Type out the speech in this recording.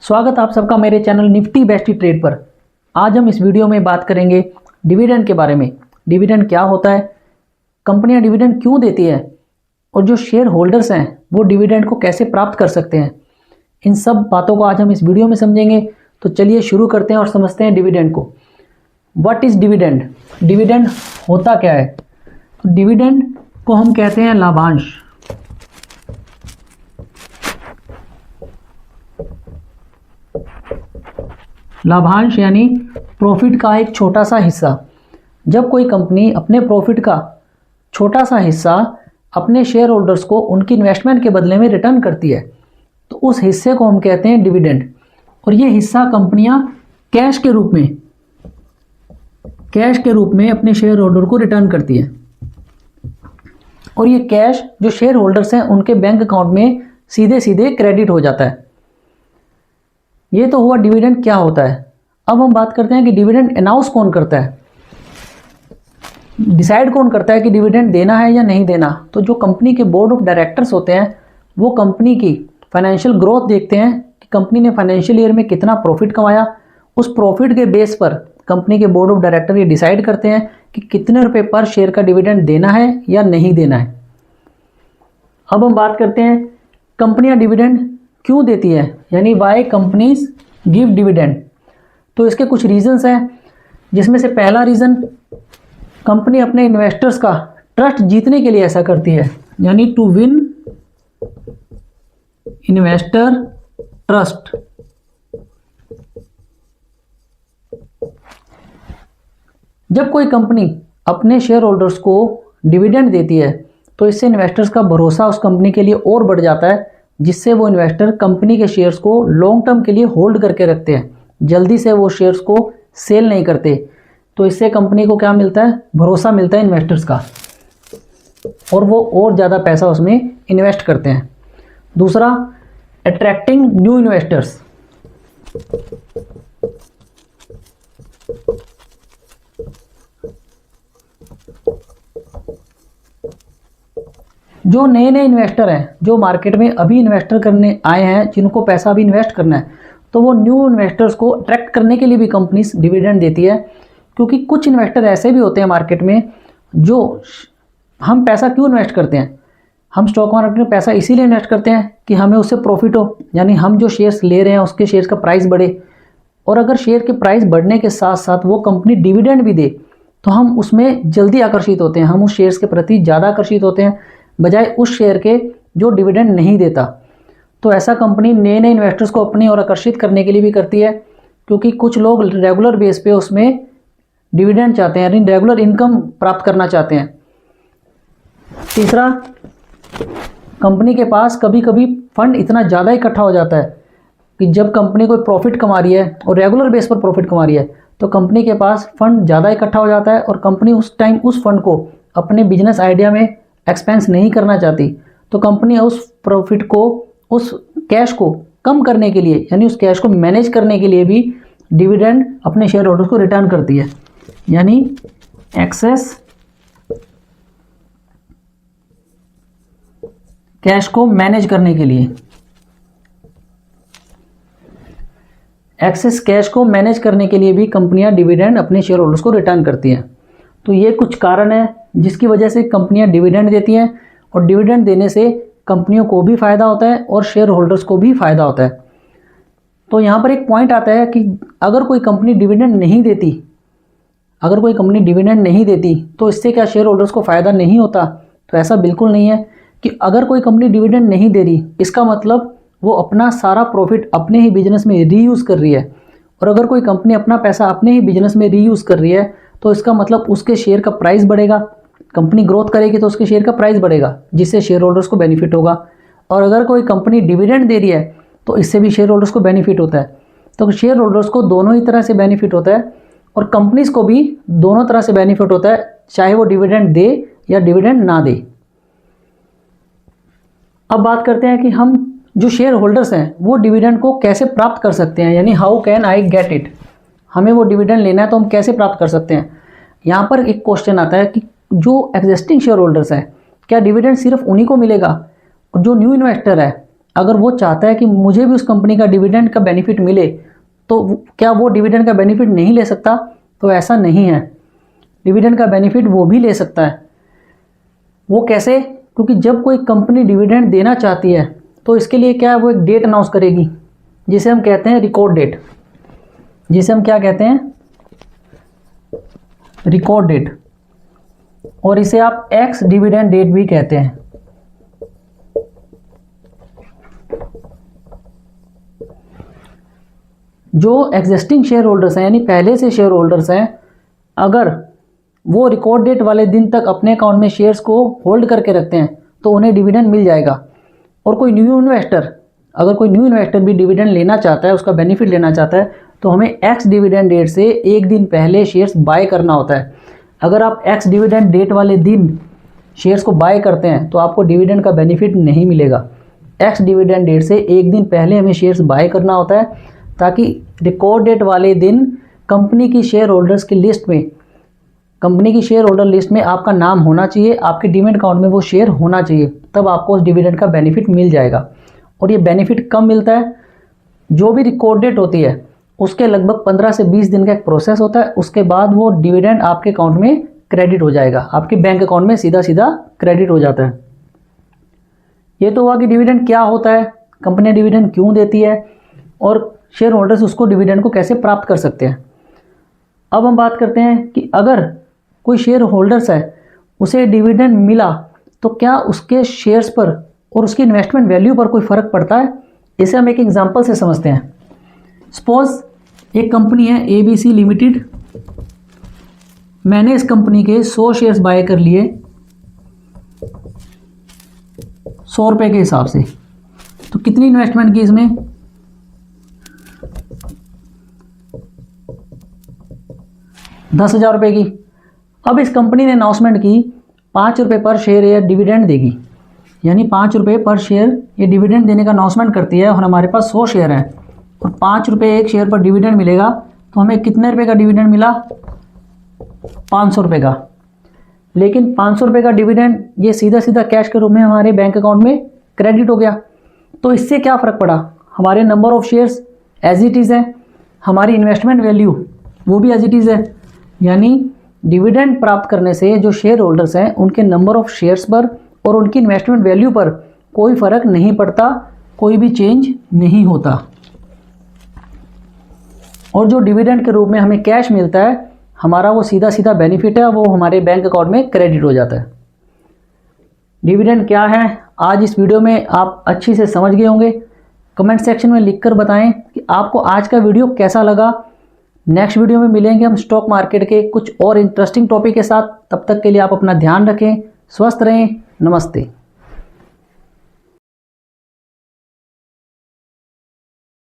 स्वागत आप सबका मेरे चैनल निफ्टी बेस्ट ट्रेड पर। आज हम इस वीडियो में बात करेंगे डिविडेंड के बारे में। डिविडेंड क्या होता है, कंपनियां डिविडेंड क्यों देती है और जो शेयर होल्डर्स हैं वो डिविडेंड को कैसे प्राप्त कर सकते हैं। इन सब बातों को आज हम इस वीडियो में समझेंगे। तो चलिए शुरू करते हैं और समझते हैं डिविडेंड को। What is dividend? डिविडेंड होता क्या है? तो डिविडेंड को हम कहते हैं लाभांश। लाभांश यानी प्रॉफिट का एक छोटा सा हिस्सा। जब कोई कंपनी अपने प्रॉफिट का छोटा सा हिस्सा अपने शेयर होल्डर्स को उनकी इन्वेस्टमेंट के बदले में रिटर्न करती है तो उस हिस्से को हम कहते हैं डिविडेंड। और ये हिस्सा कंपनियां कैश के रूप में अपने शेयर होल्डर को रिटर्न करती है। और ये कैश जो शेयर होल्डर्स हैं उनके बैंक अकाउंट में सीधे सीधे क्रेडिट हो जाता है। ये तो हुआ डिविडेंड क्या होता है। अब हम बात करते हैं कि डिविडेंड अनाउंस कौन करता है, डिसाइड कौन करता है कि डिविडेंड देना है या नहीं देना। तो जो कंपनी के बोर्ड ऑफ डायरेक्टर्स होते हैं वो कंपनी की फाइनेंशियल ग्रोथ देखते हैं कि कंपनी ने फाइनेंशियल ईयर में कितना प्रॉफिट कमाया। उस प्रॉफिट के बेस पर कंपनी के बोर्ड ऑफ डायरेक्टर ये डिसाइड करते हैं कि कितने रुपए पर शेयर का डिविडेंड देना है या नहीं देना है। अब हम बात करते हैं कंपनियां डिविडेंड क्यों देती है, यानी वाई कंपनीज गिव डिविडेंड। तो इसके कुछ रीजंस हैं, जिसमें से पहला रीज़न कंपनी अपने इन्वेस्टर्स का ट्रस्ट जीतने के लिए ऐसा करती है, यानी टू विन इन्वेस्टर ट्रस्ट। जब कोई कंपनी अपने शेयर होल्डर्स को डिविडेंड देती है तो इससे इन्वेस्टर्स का भरोसा उस कंपनी के लिए और बढ़ जाता है, जिससे वो इन्वेस्टर कंपनी के शेयर्स को लॉन्ग टर्म के लिए होल्ड करके रखते हैं, जल्दी से वो शेयर्स को सेल नहीं करते। तो इससे कंपनी को क्या मिलता है, भरोसा मिलता है इन्वेस्टर्स का, और वो और ज़्यादा पैसा उसमें इन्वेस्ट करते हैं। दूसरा, अट्रैक्टिंग न्यू इन्वेस्टर्स। जो नए नए इन्वेस्टर हैं, जो मार्केट में अभी इन्वेस्टर करने आए हैं, जिनको पैसा अभी इन्वेस्ट करना है, तो वो न्यू इन्वेस्टर्स को अट्रैक्ट करने के लिए भी कंपनीज डिविडेंड देती है। क्योंकि कुछ इन्वेस्टर ऐसे भी होते हैं मार्केट में, जो हम पैसा क्यों इन्वेस्ट करते हैं, हम स्टॉक मार्केट में पैसा इसीलिए इन्वेस्ट करते हैं कि हमें उससे प्रॉफिट हो, यानी हम जो शेयर्स ले रहे हैं उसके शेयर्स का प्राइस बढ़े। और अगर शेयर के प्राइस बढ़ने के साथ साथ वो कंपनी डिविडेंड भी दे तो हम उसमें जल्दी आकर्षित होते हैं, हम उस शेयर्स के प्रति ज़्यादा आकर्षित होते हैं बजाय उस शेयर के जो डिविडेंड नहीं देता। तो ऐसा कंपनी नए नए इन्वेस्टर्स को अपनी ओर आकर्षित करने के लिए भी करती है, क्योंकि कुछ लोग रेगुलर बेस पे उसमें डिविडेंड चाहते हैं, यानी रेगुलर इनकम प्राप्त करना चाहते हैं। तीसरा, कंपनी के पास कभी कभी फंड इतना ज़्यादा इकट्ठा हो जाता है कि जब कंपनी कोई प्रॉफिट कमा रही है और रेगुलर बेस पर प्रॉफिट कमा रही है तो कंपनी के पास फंड ज़्यादा इकट्ठा हो जाता है और कंपनी उस टाइम उस फंड को अपने बिजनेस आइडिया में एक्सपेंस नहीं करना चाहती। तो कंपनी उस प्रॉफिट को, उस कैश को कम करने के लिए, यानी उस कैश को मैनेज करने के लिए भी डिविडेंड अपने शेयर होल्डर्स को रिटर्न करती है, यानी एक्सेस कैश को मैनेज करने के लिए। एक्सेस कैश को मैनेज करने के लिए भी कंपनियां डिविडेंड अपने शेयर होल्डर्स को रिटर्न करती हैं। तो ये कुछ कारण है जिसकी वजह से कंपनियां डिविडेंड देती हैं, और डिविडेंड देने से कंपनियों को भी फ़ायदा होता है और शेयर होल्डर्स को भी फ़ायदा होता है। तो यहाँ पर एक पॉइंट आता है कि अगर कोई कंपनी डिविडेंड नहीं देती तो इससे क्या शेयर होल्डर्स को फ़ायदा नहीं होता? तो ऐसा बिल्कुल नहीं है कि अगर कोई कंपनी डिविडेंड नहीं दे रही इसका मतलब वो अपना सारा प्रॉफिट अपने ही बिजनेस में रीयूज़ कर रही है। और अगर कोई कंपनी अपना पैसा अपने ही बिजनेस में रीयूज़ कर रही है तो इसका मतलब उसके शेयर का प्राइस बढ़ेगा। कंपनी ग्रोथ करेगी तो उसके शेयर का प्राइस बढ़ेगा, जिससे शेयर होल्डर्स को बेनिफिट होगा। और अगर कोई कंपनी डिविडेंड दे रही है तो इससे भी शेयर होल्डर्स को बेनिफिट होता है। तो शेयर होल्डर्स को दोनों ही तरह से बेनिफिट होता है और कंपनीज को भी दोनों तरह से बेनिफिट होता है, चाहे वो डिविडेंड दे या डिविडेंड ना दे। अब बात करते हैं कि हम जो शेयर होल्डर्स हैं वो डिविडेंड को कैसे प्राप्त कर सकते हैं, यानी how can I get it. हमें वो डिविडेंड लेना है तो हम कैसे प्राप्त कर सकते हैं। यहाँ पर एक क्वेश्चन आता है कि जो एग्जिस्टिंग शेयर होल्डर्स हैं क्या डिविडेंड सिर्फ उन्हीं को मिलेगा, और जो न्यू इन्वेस्टर है अगर वो चाहता है कि मुझे भी उस कंपनी का डिविडेंड का बेनिफिट मिले, तो क्या वो डिविडेंड का बेनिफिट नहीं ले सकता? तो ऐसा नहीं है, डिविडेंड का बेनिफिट वो भी ले सकता है। वो कैसे? क्योंकि जब कोई कंपनी डिविडेंड देना चाहती है तो इसके लिए क्या है, वो एक डेट अनाउंस करेगी जिसे हम कहते हैं रिकॉर्ड डेट, जिसे हम क्या कहते हैं, रिकॉर्ड डेट, और इसे आप एक्स डिविडेंड डेट भी कहते हैं। जो एग्जिस्टिंग शेयर होल्डर्स हैं, यानी पहले से शेयर होल्डर्स हैं, अगर वो रिकॉर्ड डेट वाले दिन तक अपने अकाउंट में शेयर्स को होल्ड करके रखते हैं तो उन्हें डिविडेंड मिल जाएगा। और कोई न्यू इन्वेस्टर, अगर कोई न्यू इन्वेस्टर भी डिविडेंड लेना चाहता है, उसका बेनिफिट लेना चाहता है, तो हमें एक्स डिविडेंड डेट से एक दिन पहले शेयर्स बाय करना होता है। अगर आप एक्स डिविडेंड डेट वाले दिन शेयर्स को बाय करते हैं तो आपको डिविडेंड का बेनिफिट नहीं मिलेगा। एक्स डिविडेंड डेट से एक दिन पहले हमें शेयर्स बाय करना होता है, ताकि रिकॉर्ड डेट वाले दिन कंपनी की शेयर होल्डर्स की लिस्ट में, कंपनी की शेयर होल्डर लिस्ट में आपका नाम होना चाहिए, आपके डीमैट अकाउंट में वो शेयर होना चाहिए, तब आपको उस डिविडेंड का बेनिफिट मिल जाएगा। और ये बेनिफिट कब मिलता है? जो भी रिकॉर्ड डेट होती है उसके लगभग 15 से 20 दिन का एक प्रोसेस होता है, उसके बाद वो डिविडेंड आपके अकाउंट में क्रेडिट हो जाएगा, आपके बैंक अकाउंट में सीधा सीधा क्रेडिट हो जाता है। ये तो हुआ कि डिविडेंड क्या होता है, कंपनी डिविडेंड क्यों देती है, और शेयर होल्डर्स उसको डिविडेंड को कैसे प्राप्त कर सकते हैं। अब हम बात करते हैं कि अगर कोई शेयर होल्डर्स है, उसे डिविडेंड मिला तो क्या उसके शेयर्स पर और उसकी इन्वेस्टमेंट वैल्यू पर कोई फ़र्क पड़ता है? इसे हम एक एग्जांपल से समझते हैं। सपोज एक कंपनी है ABC लिमिटेड, मैंने इस कंपनी के 100 शेयर्स बाय कर लिए 100 रुपये के हिसाब से। तो कितनी इन्वेस्टमेंट की इसमें? 10,000 रुपये की। अब इस कंपनी ने अनाउंसमेंट की 5 रुपये पर शेयर ये डिविडेंड देगी, यानी 5 रुपये पर शेयर ये डिविडेंड देने का अनाउंसमेंट करती है, और हमारे पास 100 शेयर हैं और 5 रुपये एक शेयर पर डिविडेंड मिलेगा, तो हमें कितने रुपये का डिविडेंड मिला? 500 रुपये का। लेकिन 500 रुपये का डिविडेंड ये सीधा सीधा कैश के रूप में हमारे बैंक अकाउंट में क्रेडिट हो गया। तो इससे क्या फ़र्क पड़ा? हमारे number of shares as it is है, हमारी इन्वेस्टमेंट वैल्यू वो भी एज इट इज़ है, यानी डिविडेंड प्राप्त करने से जो शेयर होल्डर्स हैं उनके नंबर ऑफ़ शेयर्स पर और उनकी इन्वेस्टमेंट वैल्यू पर कोई फ़र्क नहीं पड़ता, कोई भी चेंज नहीं होता। और जो डिविडेंड के रूप में हमें कैश मिलता है, हमारा वो सीधा सीधा बेनिफिट है, वो हमारे बैंक अकाउंट में क्रेडिट हो जाता है। डिविडेंड क्या है, आज इस वीडियो में आप अच्छी से समझ गए होंगे। कमेंट सेक्शन में लिखकर बताएं कि आपको आज का वीडियो कैसा लगा। नेक्स्ट वीडियो में मिलेंगे हम स्टॉक मार्केट के कुछ और इंटरेस्टिंग टॉपिक के साथ। तब तक के लिए आप अपना ध्यान रखें, स्वस्थ रहें। नमस्ते।